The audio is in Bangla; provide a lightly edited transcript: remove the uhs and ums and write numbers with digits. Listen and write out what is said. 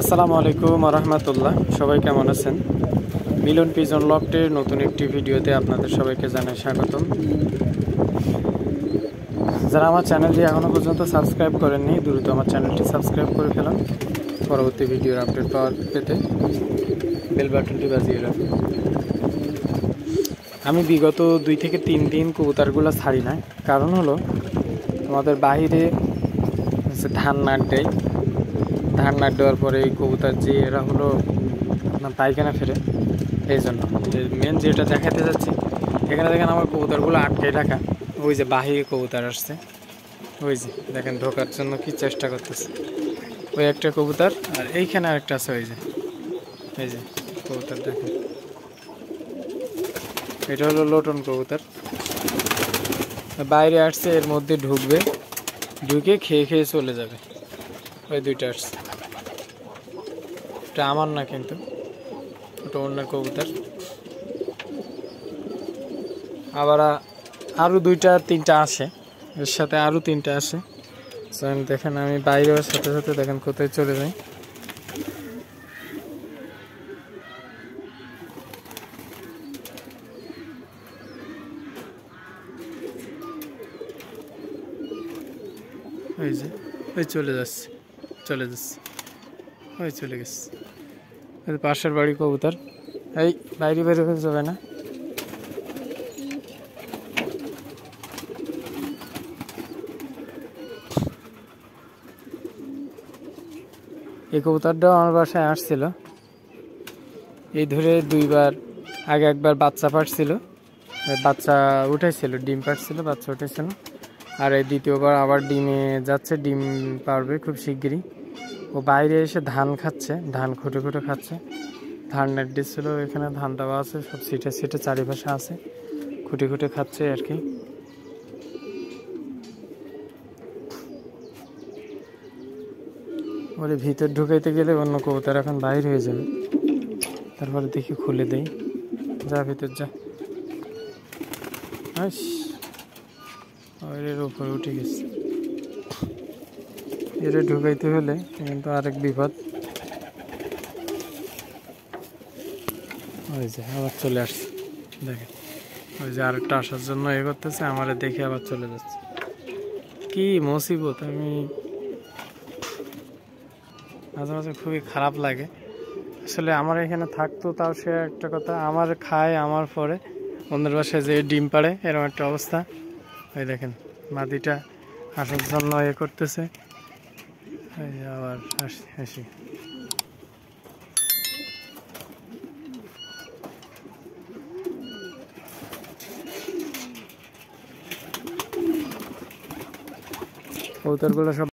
আসসালামু আলাইকুম ওয়া রাহমাতুল্লাহ। সবাই কেমন আছেন? মিলন পিজন লফটের নতুন একটি ভিডিওতে আপনাদের সবাইকে জানাই স্বাগতম। যারা আমার চ্যানেলটি এখনও পর্যন্ত সাবস্ক্রাইব করেননি, দ্রুত আমার চ্যানেলটি সাবস্ক্রাইব করে ফেলুন। পরবর্তী ভিডিওর আপডেট পেতে বেল বাটনটি বাজিয়ে রাখুন। আমি বিগত 2 থেকে 3 দিন কবুতরগুলো ছাড়ি না, কারণ হলো আমাদের বাহিরে ধান নাট দেয়। ধান নাট দেওয়ার পরে এই কবুতর যে এরা হলো পায়খানা ফেরে, এই জন্য মেন যেটা দেখাতে যাচ্ছি, এখানে দেখেন আমার কবুতরগুলো আটকে রাখা। ওই যে বাহিরে কবুতর আসছে, ওই যে দেখেন ঢোকার জন্য কি চেষ্টা করতেছে। ওই একটা কবুতর, আর এইখানে আরেকটা আছে, ওই যে এই যে কবুতর দেখেন, এটা হলো লোটন কবুতর। বাইরে আসছে, এর মধ্যে ঢুকবে, ঢুকে খেয়ে খেয়ে চলে যাবে। ওই দুইটা আসছে, এটা আমার না কিন্তু, ওটা অন্যের কবুতর। আবার আরও 2-3টা আসে, এর সাথে আরও 3টা আসে। দেখেন আমি বাইরে সাথে সাথে দেখেন কোথায় চলে যাই। ওই যে ওই চলে যাচ্ছে, ওই চলে গেছে। পাশের বাড়ি কবুতর, এই বাইরে বের হয়ে যাবে না। এই কবুতরটাও আমার বাসায় আসছিল, এই ধরে 2বার, আগে একবার বাচ্চা পাড়ছিল, বাচ্চা উঠেছিল, ডিম পাড়ছিল, বাচ্চা উঠেছিল। আর এই দ্বিতীয়বার আবার ডিমে যাচ্ছে, ডিম পারবে খুব শিগগিরই। ও বাইরে এসে ধান খাচ্ছে, ধান খুঁটে খুঁটে খাচ্ছে। ধান নেট দিচ্ছিল, এখানে ধান দেওয়া আছে, সব সিটে সিটে চারিপাশে আছে, খুঁটে খুঁটে খাচ্ছে আর কি। ওরে ভিতর ঢুকাইতে গেলে অন্য কবুতর এখন বাইর হয়ে যাবে, তারপরে দেখি খুলে দেই। যা ভিতর যা, এর উপরে উঠে গেছে। এর ঢুকাইতে হলে কিন্তু আরেক বিপদ। ওই যে আবার চলে আসছে, দেখেন ওই যে আরেকটা আসার জন্য এ করতেছে, আমারে দেখে আবার চলে যাচ্ছে। কি মুসিবত! আমি মাঝে মাঝে খুবই খারাপ লাগে আসলে। আমার এখানে থাকতো তাও সে একটা কথা, আমার খায়, আমার পরে অন্যের বাসায় যে ডিম পাড়ে, এরকম একটা অবস্থা। ওই দেখেন মাদিটা আসার জন্য এ করতেছে, আবার হাসি। কবুতরগুলো সব